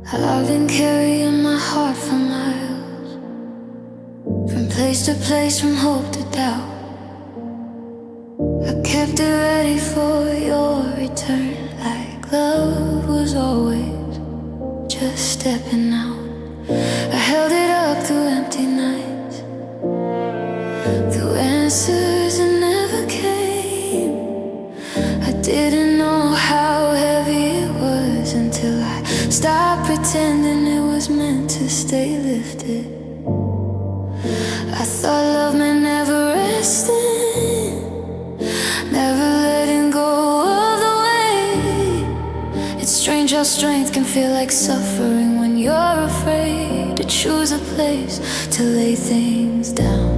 I've been carrying my heart for miles, from place to place, from hope to doubt. I kept it ready for your return, like love was always just stepping out. I held it up through empty nights, through answers that never came. I didn't know how heavy it was until I stopped pretending it was meant to stay lifted. I thought love meant never resting, never letting go of the way. It's strange how strength can feel like suffering when you're afraid to choose a place to lay things down.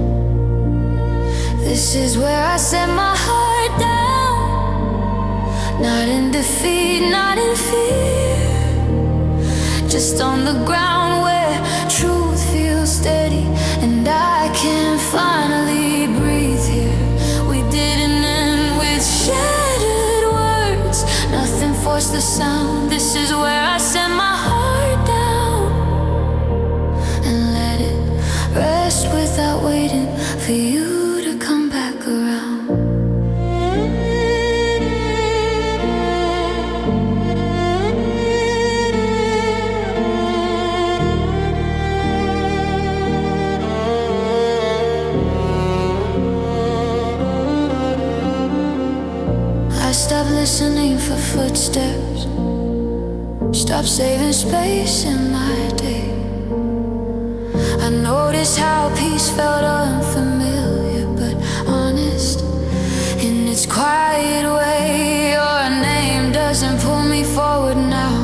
This is where I set my heart down, not in defeat, not in fear, just on the ground where truth feels steady and I can finally breathe here. We didn't end with shattered words, nothing forced the sound. This is where I set my heart down and let it rest without waiting for you to come back around. I stopped listening for footsteps, stopped saving space in my day. I noticed how peace felt unfamiliar but honest in its quiet way. Your name doesn't pull me forward now,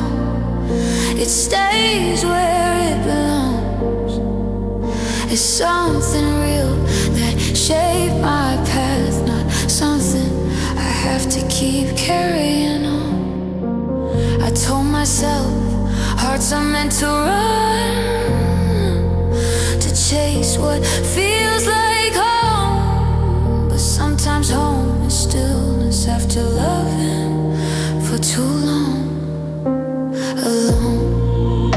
it stays where it belongs. It's something real that shaped my path, not something I have to keep carrying on. I told myself hearts are meant to run, to chase what feels like home. But sometimes home is stillness after loving for too long alone.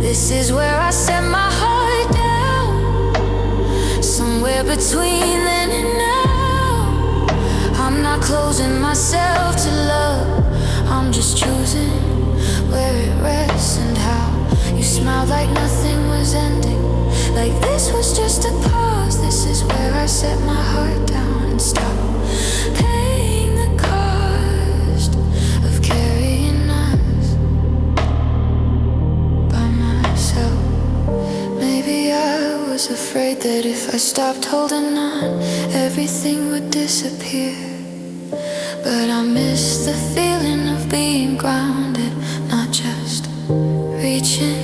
This is where I set my heart down, somewhere between then and now. I'm not closing myself to love, I'm just choosing where it rests and how. You smiled like nothing was ending, like this was just a pause. This is where I set my heart down and stop paying the cost of carrying us by myself. Maybe I was afraid that if I stopped holding on, everything would disappear. But I miss the feeling of being grounded, not just reaching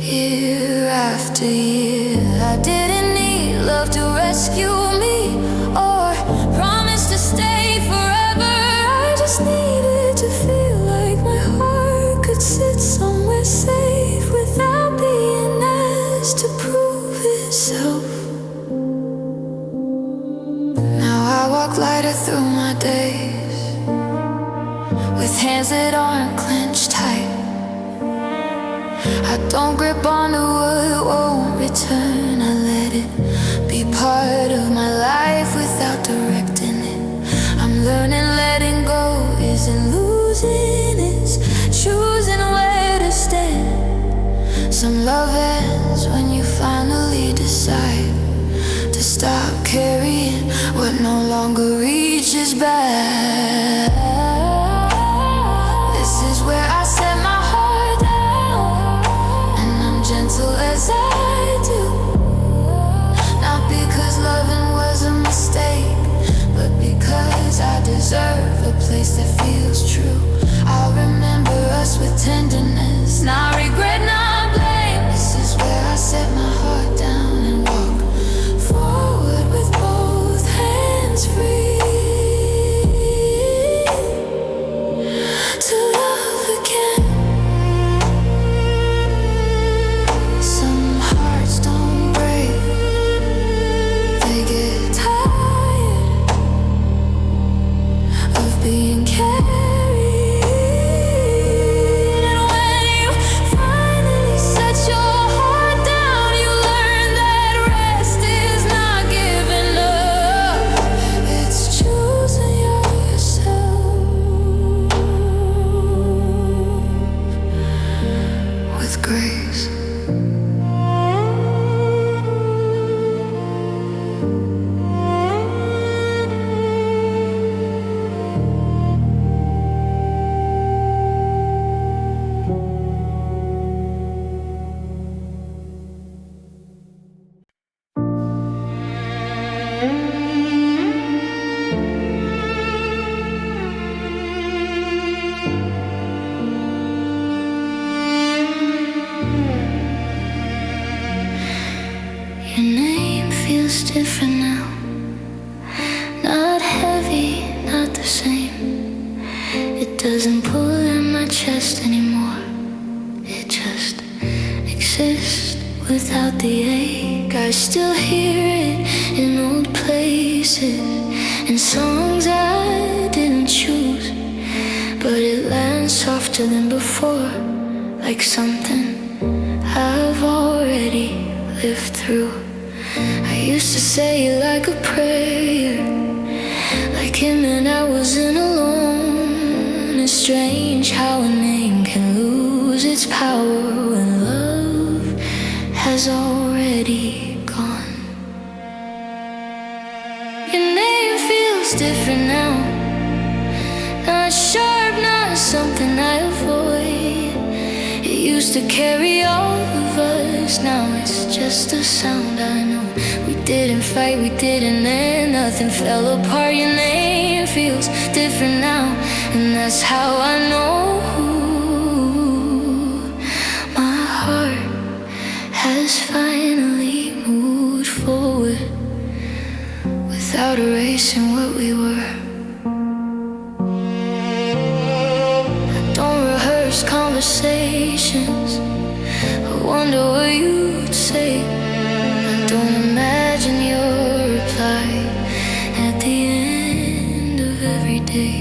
year after year. I didn't need love to rescue me or promise to stay forever. I just needed to feel like my heart could sit somewhere safe without being asked to prove itself. Now I walk lighter through my days, with hands that aren't clenched tight. I don't grip onto what won't return, I let it be part of my life without directing it. I'm learning letting go isn't losing, it's choosing where to stand. Some love ends when you finally decide to stop carrying what no longer reaches back. This is where I set my heart down, and I'm gentle as I do. Not because loving was a mistake, but because I deserve a place that feels true. I'll remember us with tenderness, not regret, not blame. This is where I set my heart down and walk forward with both hands free. feels different now. Not heavy, not the same. It doesn't pull in my chest anymore. It just exists without the ache. I still hear it in old places and songs I didn't choose, but it lands softer than before, like something I've already lived through. I used to say it like a prayer, like him and I wasn't alone. It's strange how a name can lose its power when love has already gone. Your name feels different now. Not sharp, not something I avoid. It used to carry all of us, now it's just a sound I know. We didn't fight, we didn't end, nothing fell apart. Your name feels different now, and that's how I know. My heart has finally moved forward without erasing what we were. Conversations, I wonder what you'd say. I don't imagine your reply at the end of every day.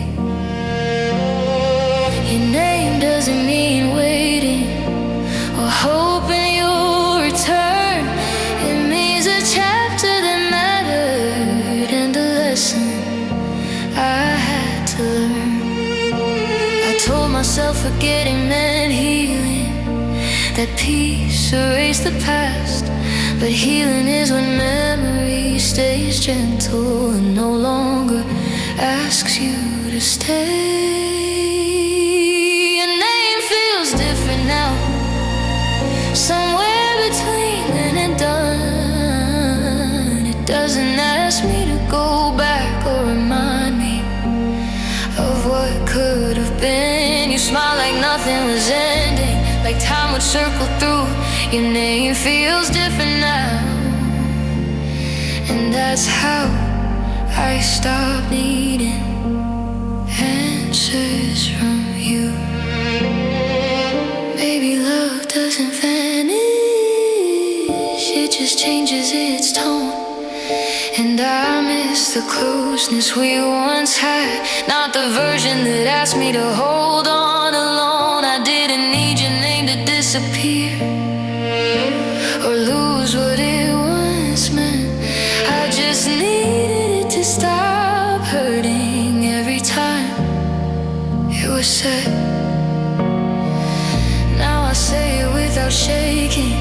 Your name doesn't mean waiting or hoping you'll return. It means a chapter that mattered and a lesson I had to learn. I told myself forgetting meant healing, that peace erased the past. But healing is when memory stays gentle and no longer asks you to stay. Your name feels different now, somewhere between then and done. It doesn't ask me to go back or remind me of what could have been. You smile like nothing was ending, like time would circle through. Your name feels different now, and that's how I stopped needing answers from you. Maybe love doesn't vanish, it just changes its tone. And I miss the closeness we once had, not the version that asked me to hold on alone. I didn't need your name to disappear or lose what it once meant. I just needed it to stop hurting every time it was said. Now I say it without shaking,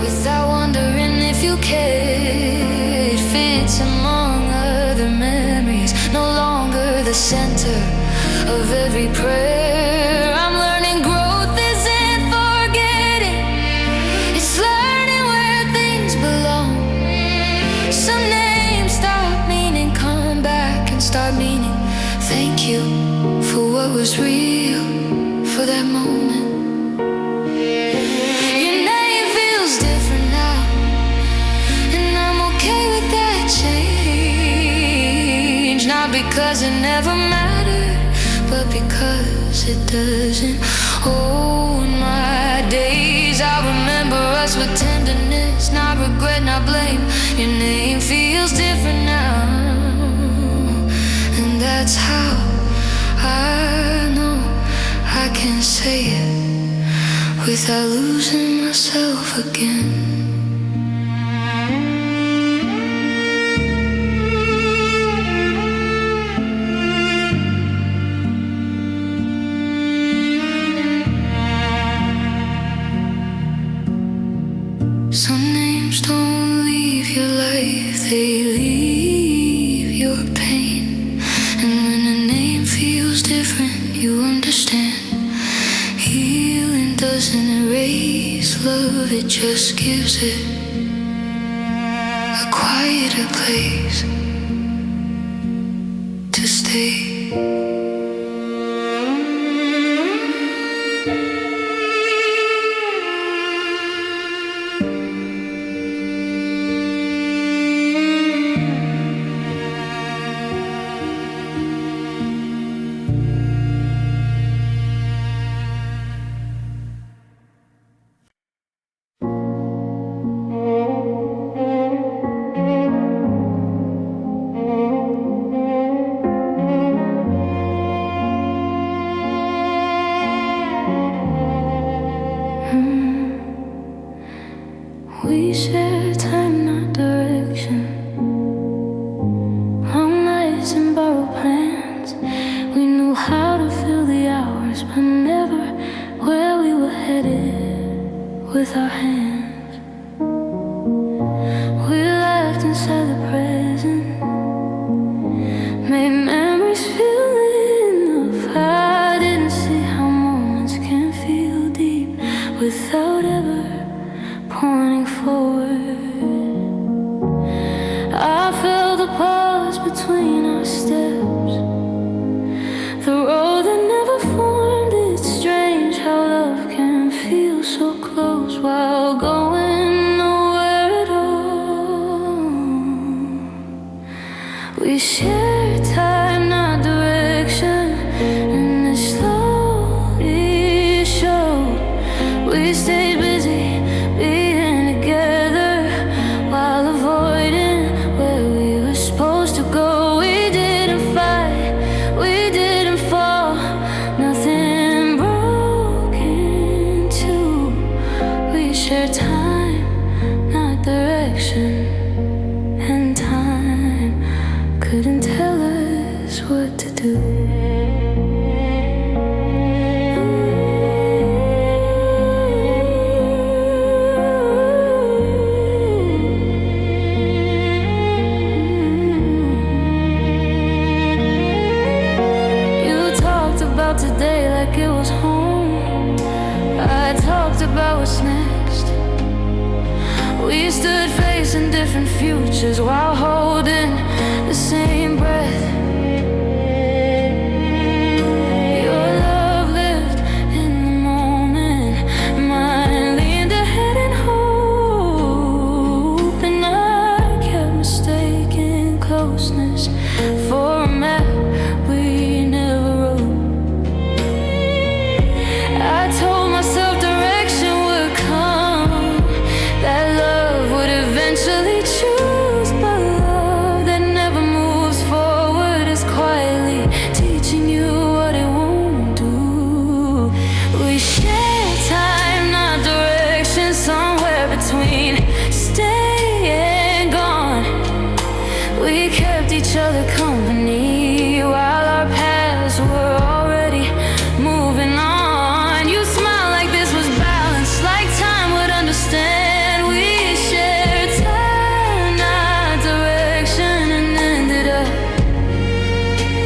without wondering if you care. It fits among other memories, no longer the center of every prayer. I'm learning growth isn't forgetting, it's learning where things belong. Some names stop meaning, come back and start meaning. Thank you for what was real, for that moment. Your name feels different now, and I'm okay with that change. Not because it never mattered, but because it doesn't own my days. I remember us with tenderness, not regret, not blame. Your name feels different now, and that's how I know I can say it without losing myself again. Some names don't leave your life, they leave your pain. And when a name feels different, you understand. Healing doesn't erase love, it just gives it a quieter place to stay. with our hands. We laughed inside the present, made memories feel enough. I didn't see how moments can feel deep without ever pointing forward. I felt the pause between our steps, the road that never formed. It's strange how love can feel so close while going nowhere at all. We shared time, not direction, and it slowly showed. We stayed busy being together while avoiding where we were supposed to go. We didn't fight, we didn't fall, nothing broke in two. We shared time, not direction, and time couldn't tell us what to do. About today like it was home. I talked about what's next. We stood facing different futures while holding the same breath. Your love lived in the moment, mine leaned ahead in hope, and I kept mistaking closeness for a map we never wrote. I told myself direction would come, that love would eventually choose, but love that never moves forward is quietly teaching you what it won't do. We share time, not direction, somewhere between stay and gone. We kept each other company while our paths were already moving on. We shared time, not direction, and ended up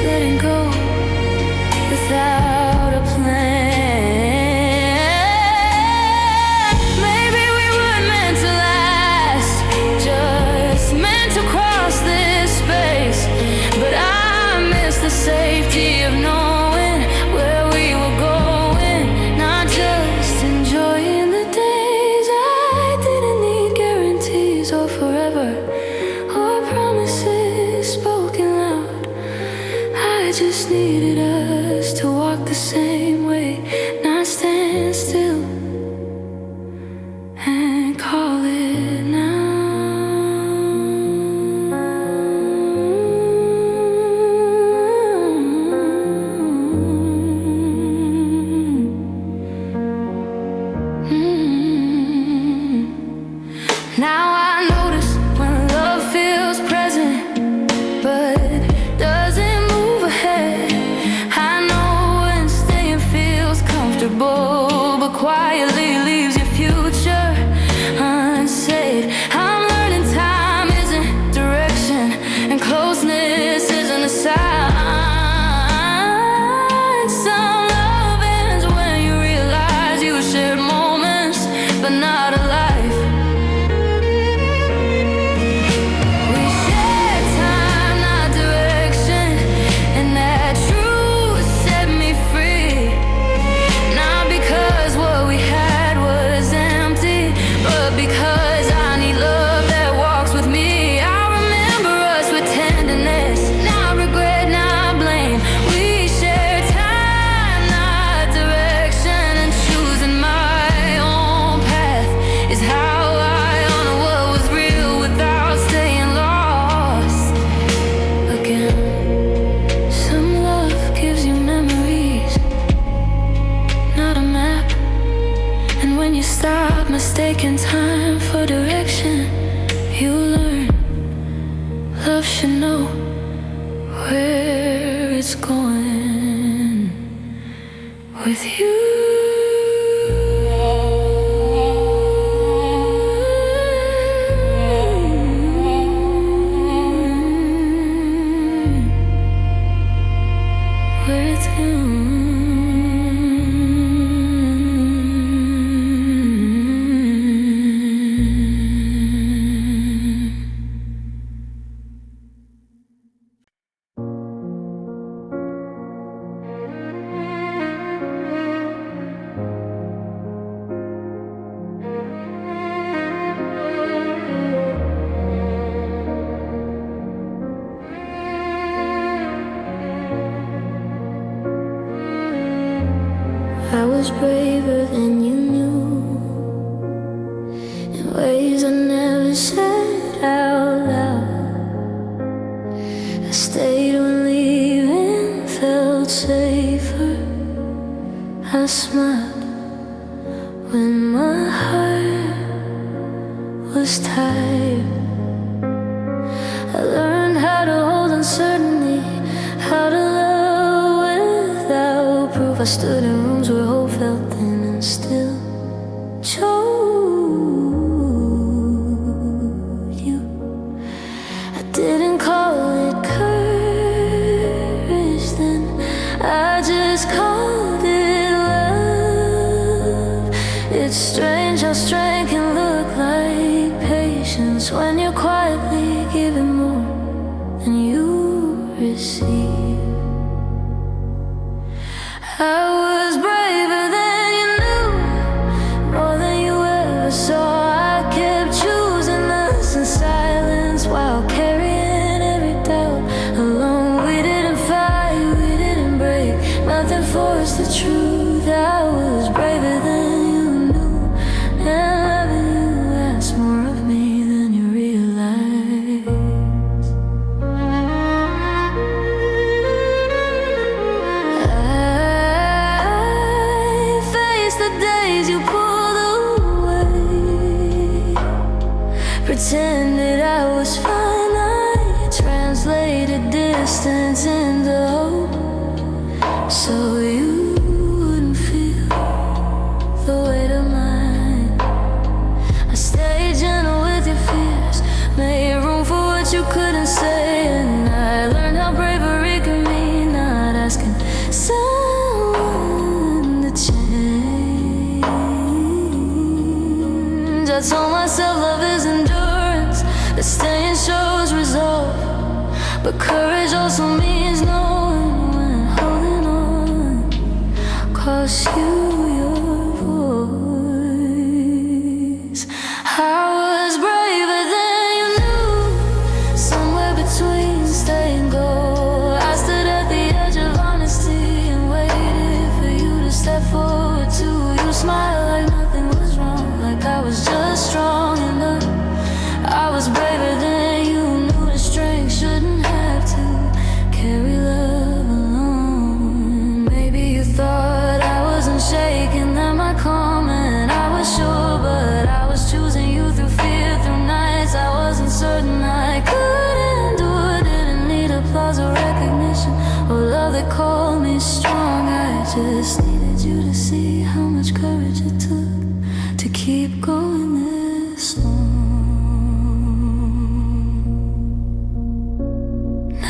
letting go without a plan. Maybe we weren't meant to last, just meant to cross this space. But I miss the safety of knowing where we were going, not just enjoying the days. Or forever, or promises spoken loud. I just needed us to walk the same way, not stand still and call it now. Now I notice when love feels present, but doesn't move ahead. I know when staying feels comfortable, but quietly leaves your future unsafe. I'm learning time isn't direction, and closeness isn't a sign. Some love ends when you realize you shared moments, but not a life. Stop mistaking time for direction. You learn love should know where it's going with you. I was braver than you knew, in ways I never said out loud. I stayed when leaving felt safer. I smiled when my heart was tired. I learned how to hold uncertainty, how to love without proof. I stood in rooms where hope felt thin and still chose you. I didn't call it courage then, I just called it love. It's strange how strength can look like patience when you're quietly giving more than you receive. I was braver than you knew, more than you ever saw. I kept choosing us in silence while carrying every doubt alone. We didn't fight, we didn't break, nothing forced the truth. I was braver than you knew, and loving you asked more of me than you realize. The days you pulled away, pretended I was fine. I translated distance into hope, so you wouldn't feel the weight of mine. I stayed gentle with your fears, made room for what you couldn't say, and I learned how bravery can mean not asking someone to change. I told myself love is endurance, that staying shows resolve, but courage also means knowing when holding on costs you your voice. I was braver than you knew, somewhere between stay and go. I stood at the edge of honesty and waited for you to step forward too. You smiled like nothing was wrong, like I was just strong enough. I was braver than you knew, the strength shouldn't have to carry love alone. Maybe you thought I wasn't shaking, that my calm, and I was sure, but I was choosing you through fear, through nights I wasn't certain I could endure. Didn't need applause or recognition or love that called me strong. I just needed you to see how much courage it took to keep going this long.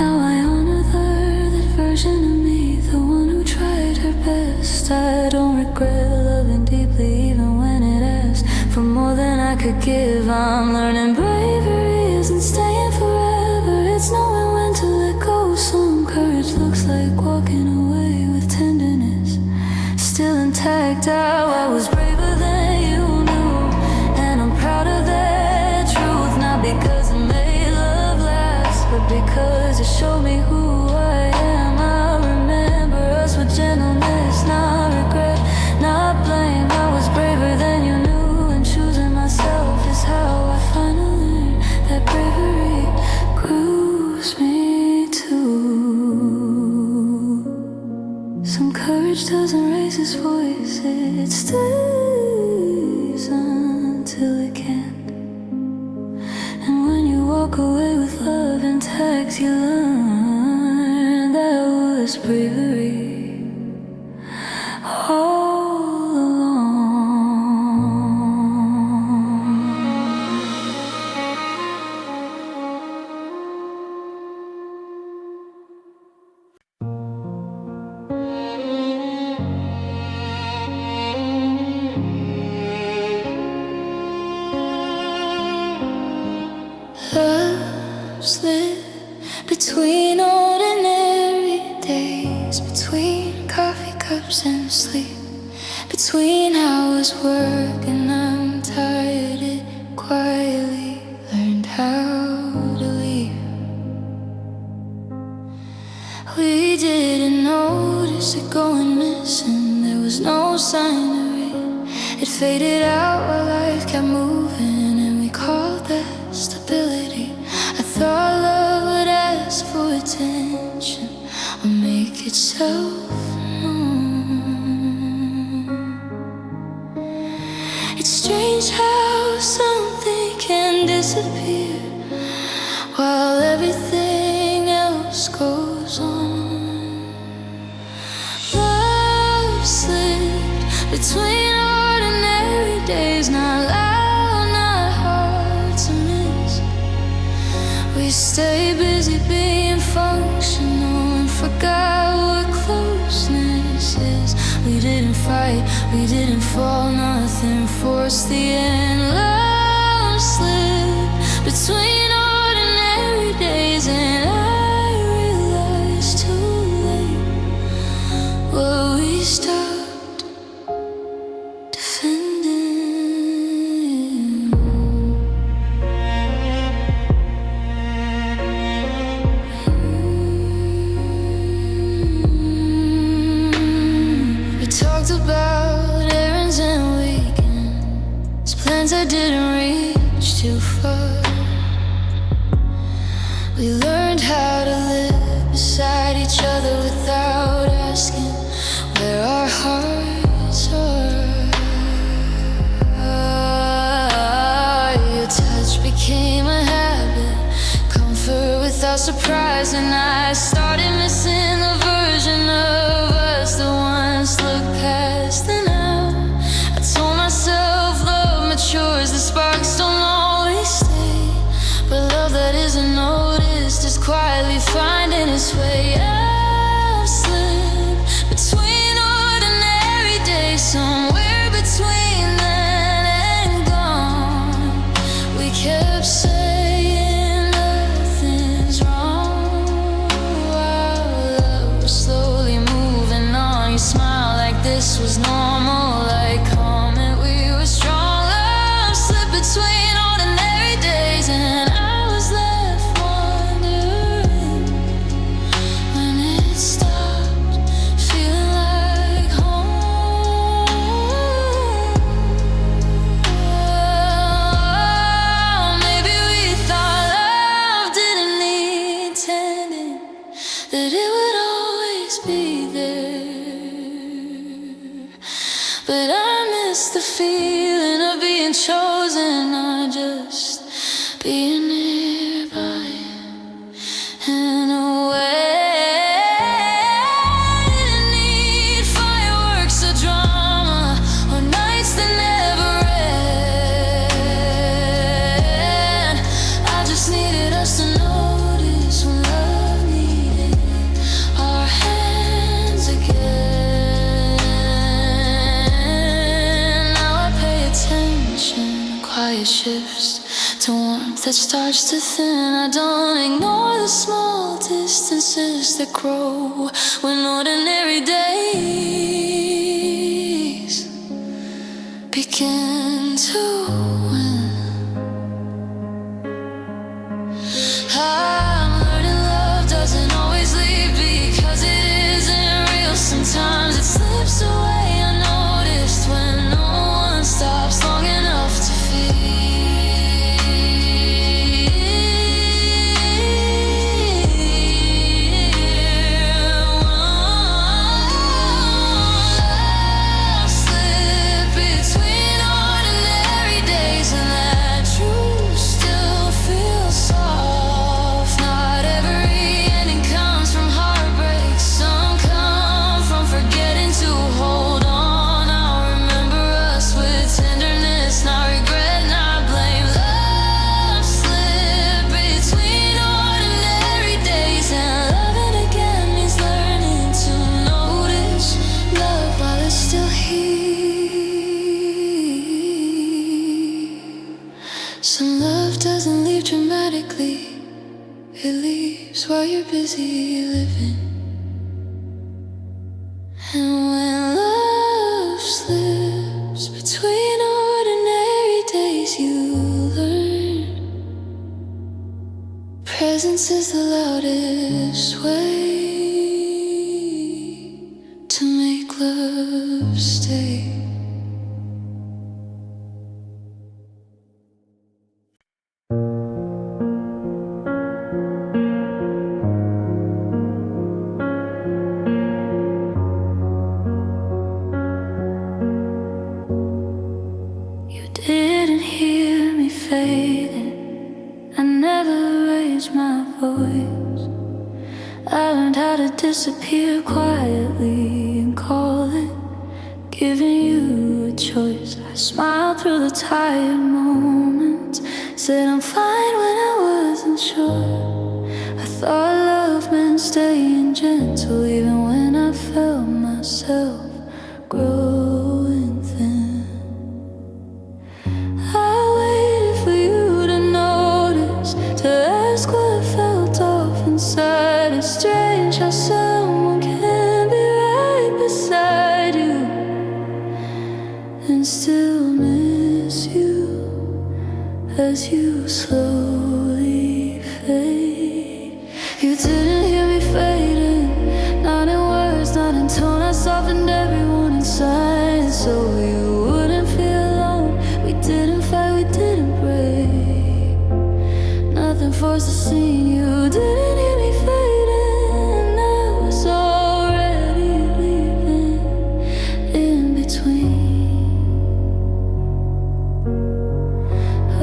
Now I honor that version of me, the one who tried her best. I don't regret loving deeply even when it asked for more than I could give. I'm learning bravery isn't staying forever, it's knowing when to let go. Some courage looks like walking away with tenderness still intact. I was braver than you knew, and I'm proud of that truth. Not because it made love last, but because it showed me who I am. I remember us with gentleness, not regret, not blame. I was braver than you knew, and choosing myself is how I finally learned that bravery grows me too. Some courage doesn't raise its voice, it stays until it can't. And when you walk away with love intact, you learn that was bravery all along. Love's lit between ordinary days, between coffee cups and sleep, between hours work and I'm tired. It quietly learned how to leave. We didn't notice it going missing. There was was no sign of it. It faded out while life kept moving, and we called that stability. I thought love would ask for attention or make itself known. It's strange how something can disappear while everything else goes on. Love slipped between ordinary days, not loud, not hard to miss. We stay busy being functional and forgot what closeness is. We didn't fight, we didn't fall, nothing forced the end. Love slipped between ordinary days, and I realized too late what we stopped defending. We talked about errands and weekends, plans that didn't reach too far. We learned how to live beside each other without asking where our hearts are. Your touch became a habit, comfort without surprise, and I started missing the version of us that once looked past the now. I told myself love matures, the sparks don't always stay, but love that isn't noticed is quietly finding its way. I've slipped between ordinary days, somewhere between then and gone. We kept saying nothing's wrong while love was slowly moving on. You smiled like this was normal, like comment we were strong. Love slipped between ordinary days, and I was left wondering when it stopped feeling like home. Maybe we thought love didn't need tending, that it would always be there. But I miss the feeling of being chosen, not just being nearby. In a way, I didn't need fireworks or drama or nights that never end. I just needed us to notice when love needed our hands again. Now I pay attention, quiet shifts to warmth that starts to thin. I don't ignore the small distances that grow when ordinary days begin to win. I'm learning love doesn't always leave because it isn't real. Sometimes it slips away unnoticed when no one stops long enough to feel. Love slipped between ordinary days, and that truth still feels soft. Not every ending comes from heartbreak, some come from forgetting to hold on. I'll remember us with tenderness, not regret, not blame. Love slipped between ordinary days, and loving again means learning to notice love while it's still here. Some love doesn't leave dramatically, it leaves while you're busy living. And when love slips between ordinary days, you learn presence is the loudest way to make love. to stay. You didn't hear me fading. I never raised my voice. I learned how to disappear quietly and call it giving you a choice. I smiled through the tired moments, said I'm fine when I wasn't sure. I thought love meant staying gentle even when I felt myself growing thin. I waited for you to notice, to ask what felt off inside. It's strange how someone can be right beside you and still miss you as you slowly fade. You didn't hear me fading, not in words, not in tone. I softened everyone inside so you wouldn't feel alone. We didn't fight, we didn't break, nothing forced the scene. You didn't hear me fading, I was already leaving in between.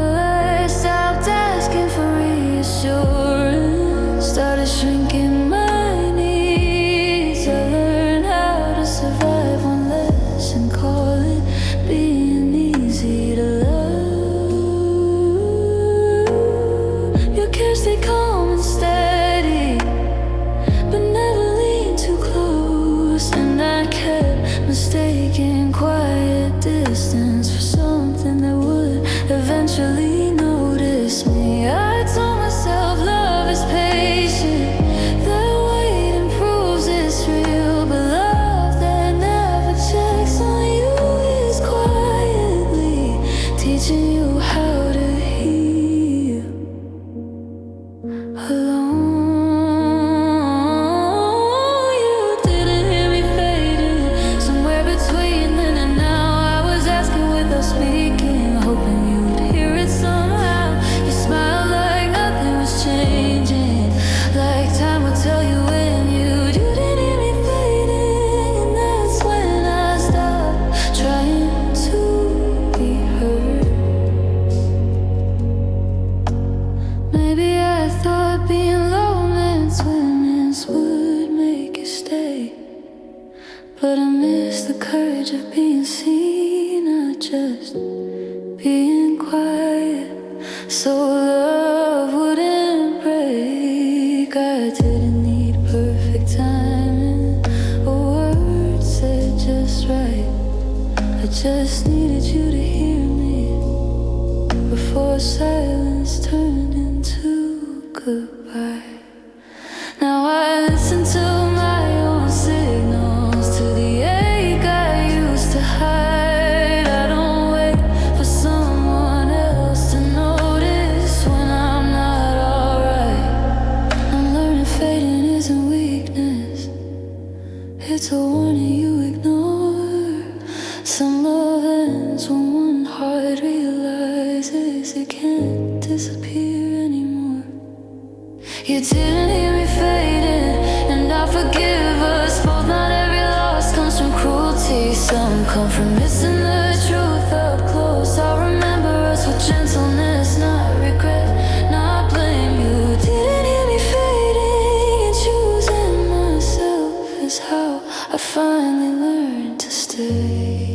I stopped asking for reassurance, started shrinking my needs. I learned how to survive one lesson, call it being easy to love. Your care stayed calm and steady, but never leaned too close. And I kept mistaking quiet distance for something that would eventually notice me. I told myself love is patient, that waiting proves it's real. But love that never checks on you is quietly teaching you how to heal alone. You didn't hear me fading, somewhere between then and now. I was asking without speaking, hoping you'd hear it somehow. You smiled like nothing was changing, like time would tell you when you didn't hear me fading. And that's when I stopped trying to be heard. Maybe I thought being low meant swimming would make you stay, but I miss the courage of being seen, not just being quiet, so love wouldn't break. I didn't need perfect timing, a word said just right. I just needed you to hear me before silence turned into goodbye. Now I listen to my own signals, to the ache I used to hide. I don't wait for someone else to notice when I'm not alright. I'm learning fading isn't weakness, it's a warning you ignore. Some love ends when one heart realizes it can't disappear anymore. You didn't hear me fading, and I forgive us both. Not every loss comes from cruelty, some come from missing the truth up close. I remember us with gentleness, not regret, not blame. You didn't hear me fading, and choosing myself is how I finally learned to stay.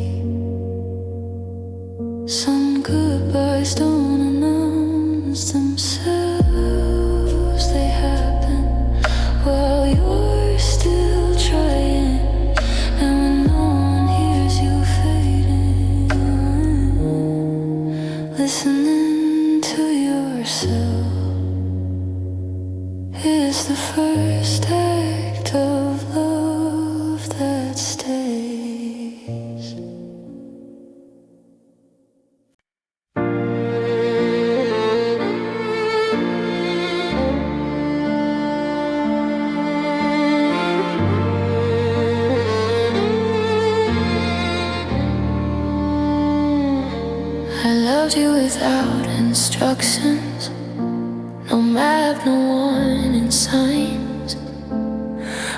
Some goodbyes don't announce themselves, they happen while you're still trying. And when no one hears you fading, loved you without instructions. No map, no warning signs.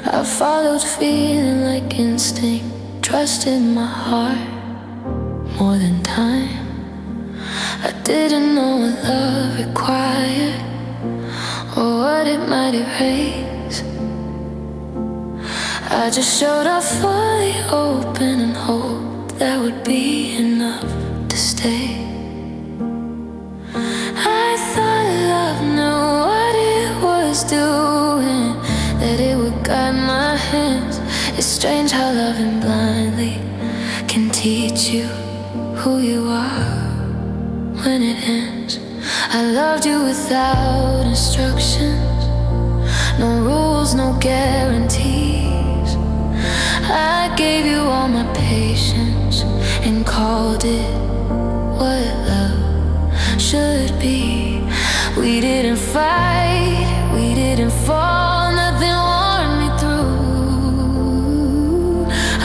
I followed feeling like instinct, trusted my heart more than time. I didn't know what love required or what it might erase. I just showed up fully open and hoped that would be enough to stay. I thought love knew what it was doing, that it would guide my hands. It's strange how loving blindly can teach you who you are when it ends. I loved you without instructions, no rules, no guarantees. I gave you all my patience and called it what love should be. We didn't fight, we didn't fall, nothing wore me through. I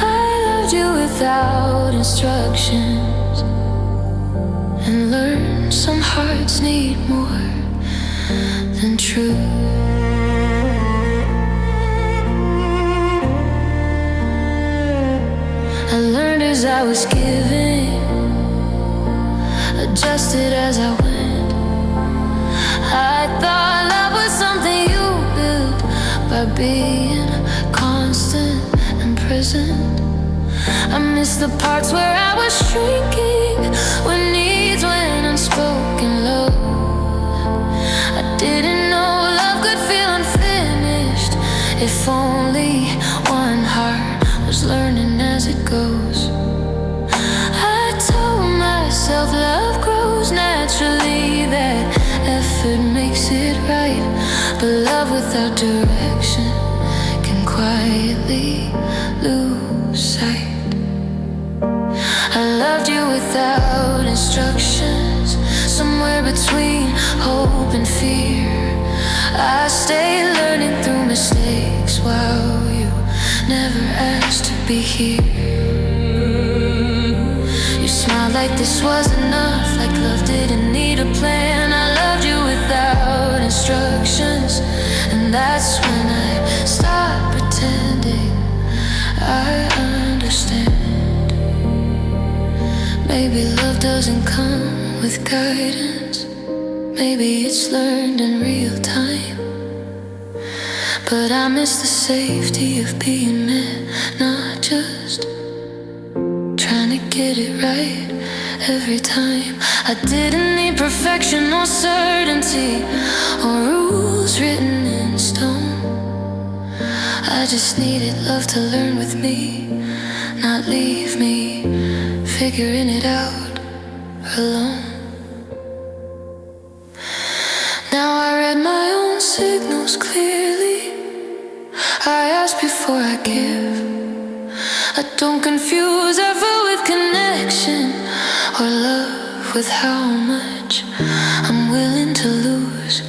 loved you without instructions and learned some hearts need more than truth. I learned as I was giving, adjusted as I went. I thought love was something you built by being constant and present. I missed the parts where I was shrinking, when needs went unspoken low. I didn't know love could feel unfinished, if only one heart was learning as it goes. I told myself love grows naturally, that effort makes it right. But love without direction can quietly lose sight. I loved you without instructions, somewhere between hope and fear. I stayed learning through mistakes while you never asked to be here. You smiled like this was enough, like love didn't need a plan. I loved you without instructions, and that's when I stopped pretending I understand. Maybe love doesn't come with guidance, maybe it's learned in real time. But I miss the safety of being met, not just trying to get it right every time. I didn't need perfection or certainty or rules written in stone. I just needed love to learn with me, not leave me figuring it out alone. Now I read my own signals clearly, I ask before I give. I don't confuse effort with connection, or love with how much I'm willing to lose.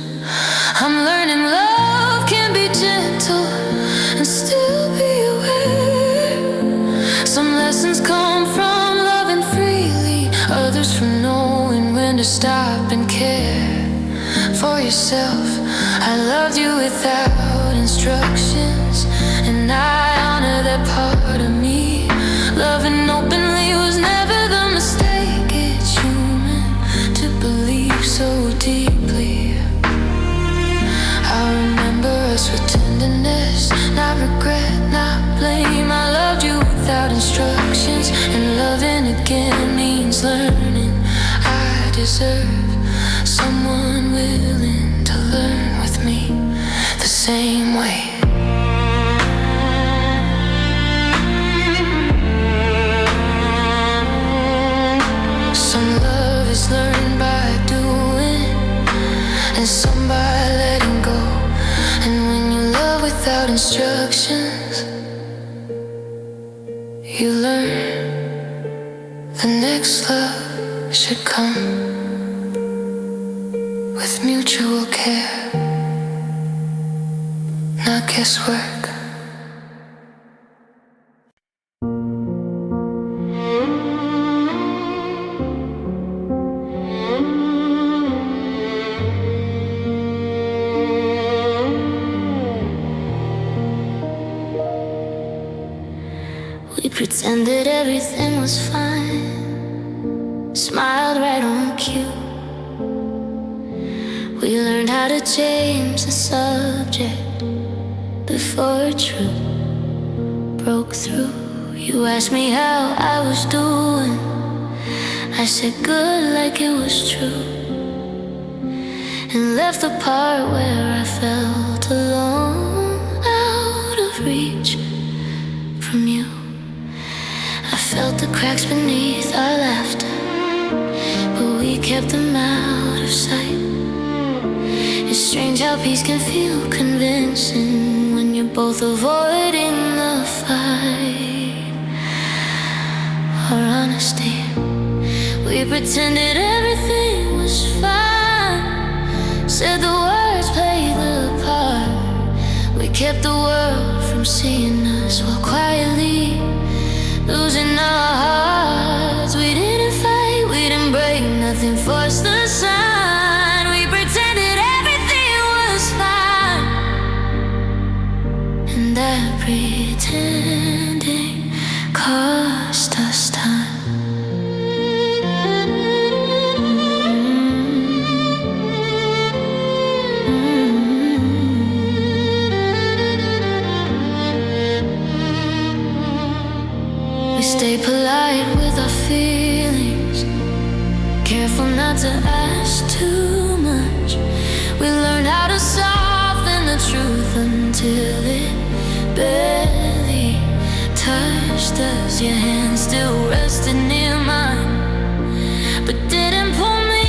I'm learning love can be gentle and still be aware. Some lessons come from loving freely, others from knowing when to stop and care for yourself. I loved you without instructions, and I honor that part of me. Loving openly was never the mistake. It's human to believe so deeply. I remember us with tenderness, not regret, not blame. I loved you without instructions, and loving again means learning. I deserve someone willing to learn with me the same way. Some love is learned by doing, and some by letting go. And when you love without instructions, you learn the next love should come with mutual care, not guesswork. Pretended everything was fine, smiled right on cue. We learned how to change the subject before truth broke through. You asked me how I was doing, I said good like it was true, and left the part where I felt alone, out of reach from you. I felt the cracks beneath our laughter, but we kept them out of sight. It's strange how peace can feel convincing when you're both avoiding the fight. Our honesty, we pretended everything was fine, said the words played the part. We kept the world from seeing us while quietly losing our hearts. We didn't fight, we didn't break, nothing forced the sign. We pretended everything was fine, and that pretending cost us time. We stay polite with our feelings, careful not to ask too much. We learned how to soften the truth until it barely touched us. Your hand still rested near mine, but didn't pull me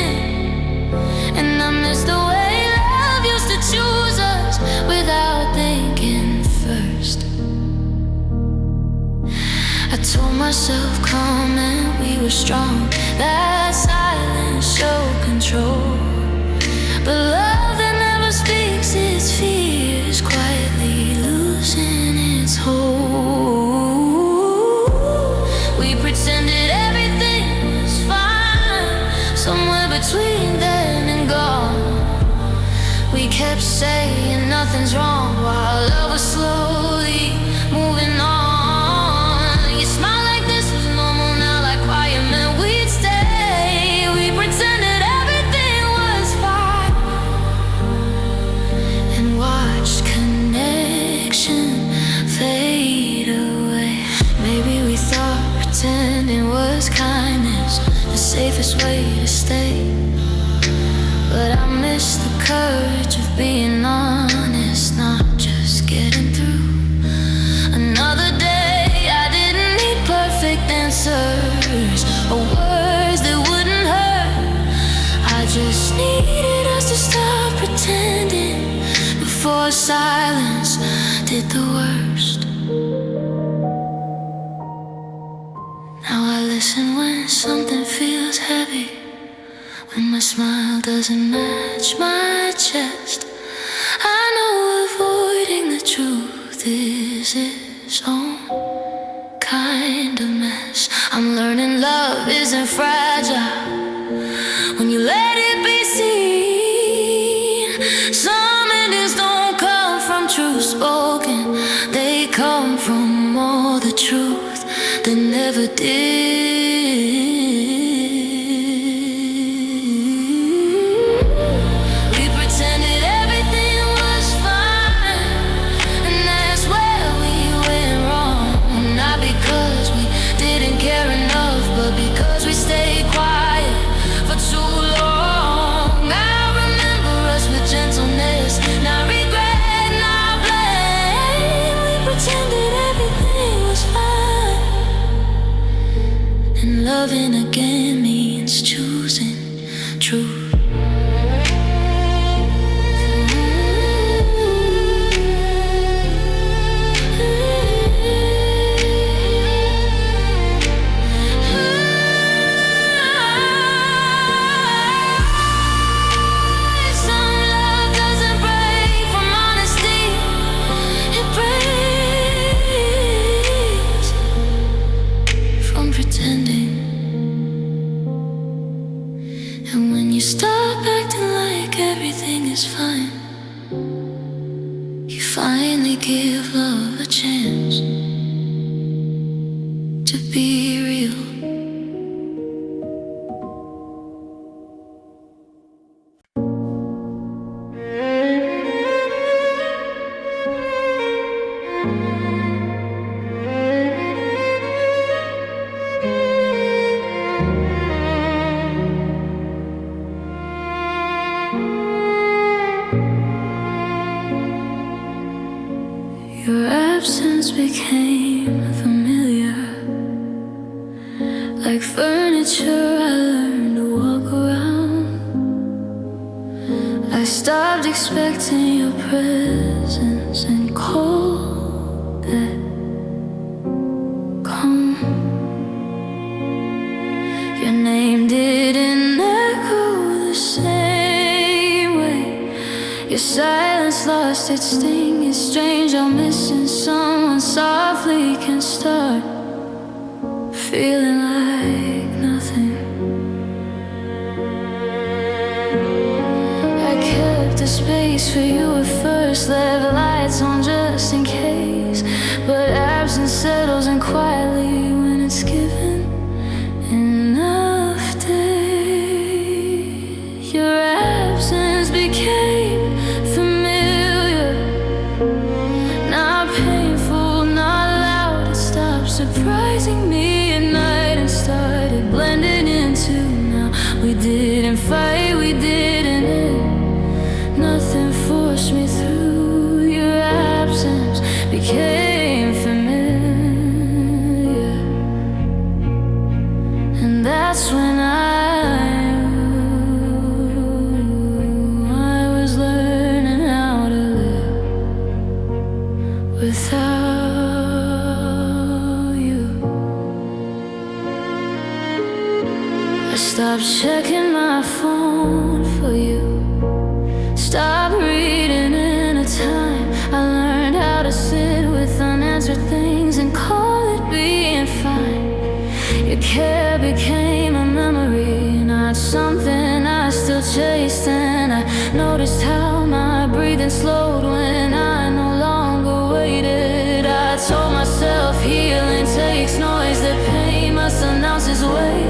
in. And I miss the way love used to choose us without thinking first. I told myself calm and we were strong, that silence showed control. But love that never speaks its fears, quietly losing its hold. We pretended everything was fine, somewhere between then and gone. We kept saying nothing's wrong while love was slowly moving on. Pretending was kindness, the safest way to stay. But I miss the courage of being honest, not just getting through another day. I didn't need perfect answers or words that wouldn't hurt. I just needed us to stop pretending before silence did the worst. Now I listen when something feels heavy, when my smile doesn't match my chest. I know avoiding the truth is its own kind of mess. I'm learning love isn't fragile when you let it be seen. Some endings don't come from truth spoken, they come from all the truth that never did. We pretended everything was fine, and that's where we went wrong. Not because we didn't care enough, but because we stayed quiet for too long. I remember us with gentleness, not regret, not blame. We pretended everything was fine, and loving again means choosing truth. Some love doesn't break from honesty, it breaks from pretending. And when you stop acting like everything is fine, you finally give love a chance. be real. Your absence became familiar, like furniture I learned to walk around. I stopped expecting your presence and called it calm. Your name didn't echo the same way. Your silence lost its sting. It's strange how missing someone softly can start feeling like nothing. I kept a space for you at first, left lights on just in case. But absence settles in quietly when it's given enough days. Your absence became familiar, not painful, not loud. It stopped surprising me at night and started blending into now. We didn't fight, we didn't end. Nothing forced me through. Your absence became familiar, and that's when I was learning how to live without you. I stopped checking my phone for you, stop reading in a time. I learned how to sit with unanswered things and call it being fine. Your care became a memory, not something I still chased. And I noticed how my breathing slowed when I no longer waited. I told myself healing takes noise, that pain must announce its way.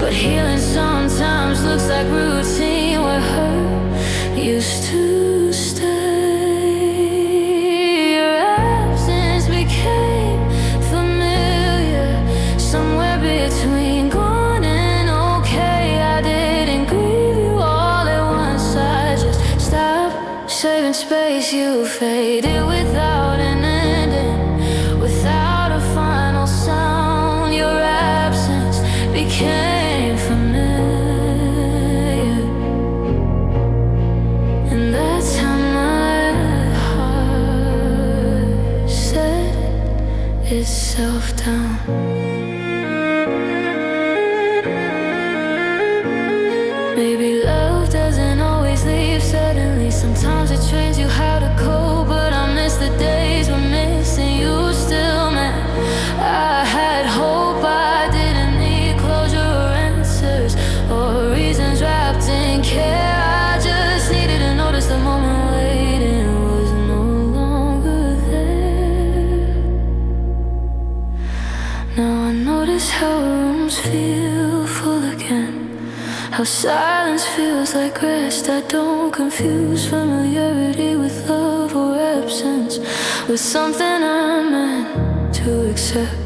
But healing sometimes looks like routine where hurt used to stay. Your absence became familiar, somewhere between gone and okay. I didn't grieve you all at once, I just stopped saving space. You faded without an ending, without a final sound. Your absence became familiar, and that's how my heart set itself down. Maybe love doesn't always leave suddenly. Sometimes it trains you how to cope, but I miss the days we're missing you still, man. I had hope, I didn't need closure or answers or reasons wrapped in care. I just needed to notice the moment waiting was no longer there. Now I notice how rooms feel full again, how silence feels like rest. I don't confuse familiarity with love or absence, with something I'm meant to accept.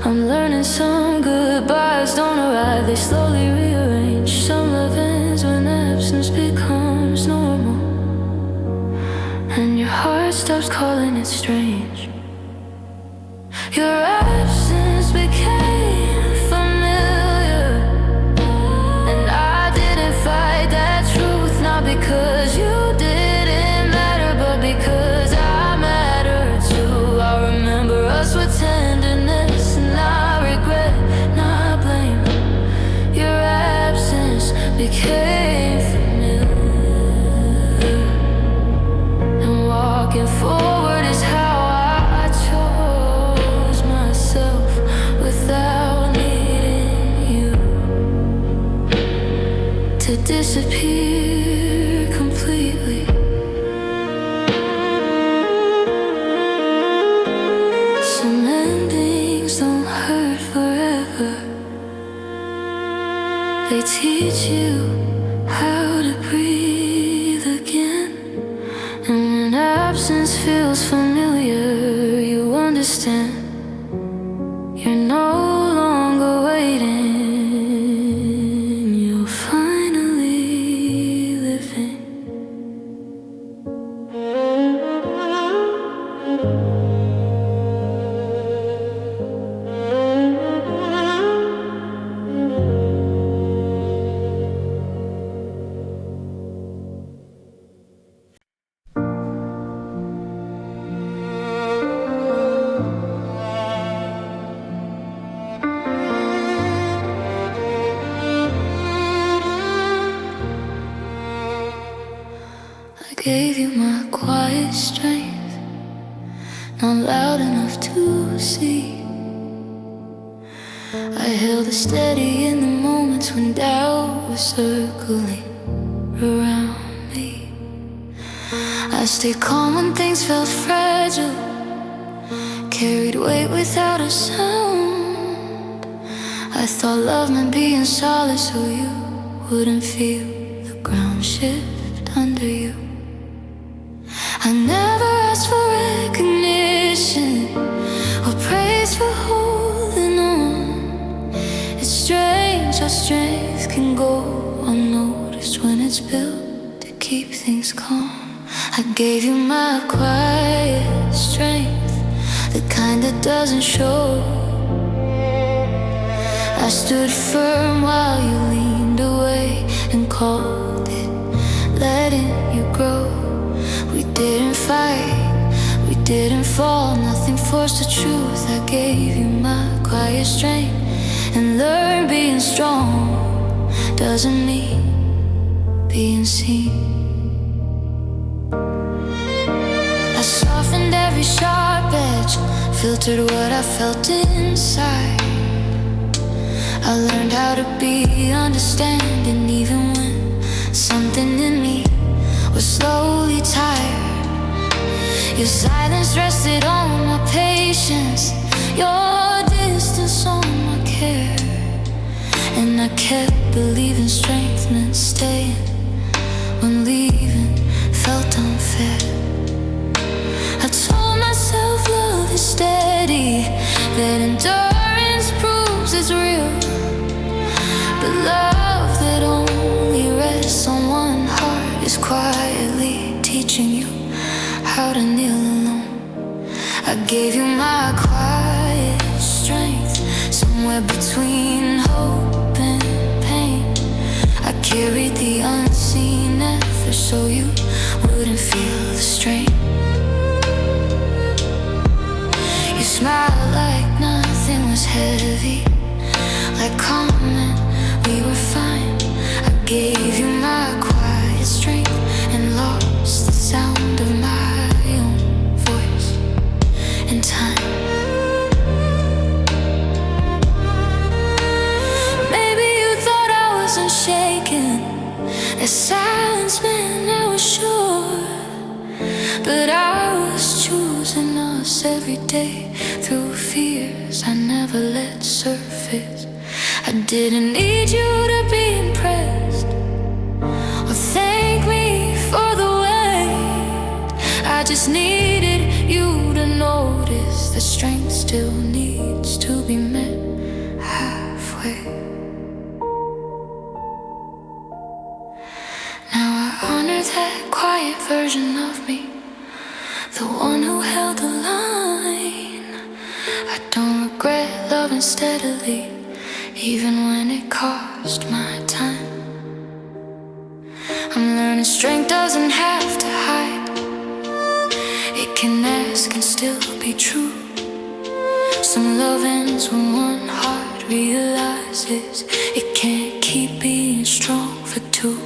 I'm learning some goodbyes don't arrive, they slowly rearrange. Some love ends when absence becomes normal, and your heart stops calling it strange. Your absence became familiar, and I didn't fight that truth, not because you didn't matter, but because I mattered too. I remember us with tenderness, and I regret, not blame. Your absence became familiar, and walking forward is how I chose myself without needing you to disappear completely. Some endings don't hurt forever. They teach you how to breathe again. And when absence feels familiar, you understand you're no longer waiting, you're finally living. I gave you my quiet strength, not loud enough to see. I held it steady in the moments when doubt was circling around me. I stayed calm when things felt fragile, carried weight without a sound. I thought love meant being solid so you wouldn't feel the ground shift under you. I never asked for recognition or praise for holding on. It's strange how strength can go unnoticed when it's built to keep things calm. I gave you my quiet strength, the kind that doesn't show. I stood firm while you leaned away and called it letting you grow. We didn't fight, we didn't fall, nothing forced the truth. I gave you my quiet strength and learned being strong doesn't mean being seen. I softened every sharp edge, filtered what I felt inside. I learned how to be understanding even when something in me was slowly tired. Your silence rested on my patience, your distance on my care. And I kept believing strength meant staying when leaving felt unfair. I told myself love is steady, that endurance proves it's real. But love that only rests on one heart is quietly teaching you how to kneel alone. I gave you my quiet strength, somewhere between hope and pain. I carried the unseen effort so you wouldn't feel the strain. You smiled like nothing was heavy, like comment we were fine. I gave you my quiet strength and lost the sound of my own voice in time. Maybe you thought I was unshaken, that silence meant I was sure. But I was choosing us every day through fears I never let surface. I didn't need you to be impressed or thank me for the wait. I just needed you to notice that strength still needs to be met halfway. Now I honor that quiet version of me, the one who held the line. I don't regret loving steadily, even when it cost my time. I'm learning strength doesn't have to hide, it can ask and still be true. Some love ends when one heart realizes it can't keep being strong for two.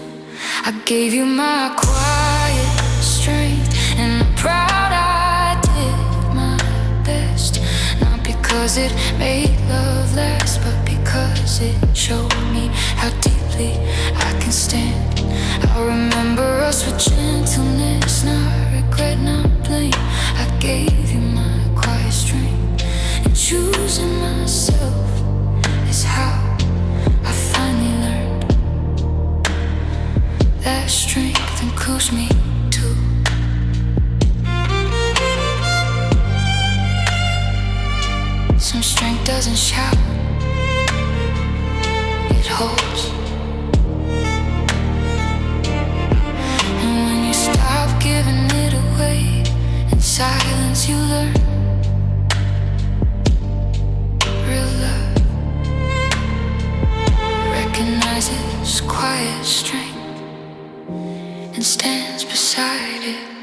I gave you my quiet strength, and I'm proud I did my best. Not because it made love last, but because it showed me how deeply I can stand. I'll remember us with gentleness, not regret, not blame. I gave you my quiet strength and choosing myself silence you learn real love. Recognizes quiet strength and stands beside it.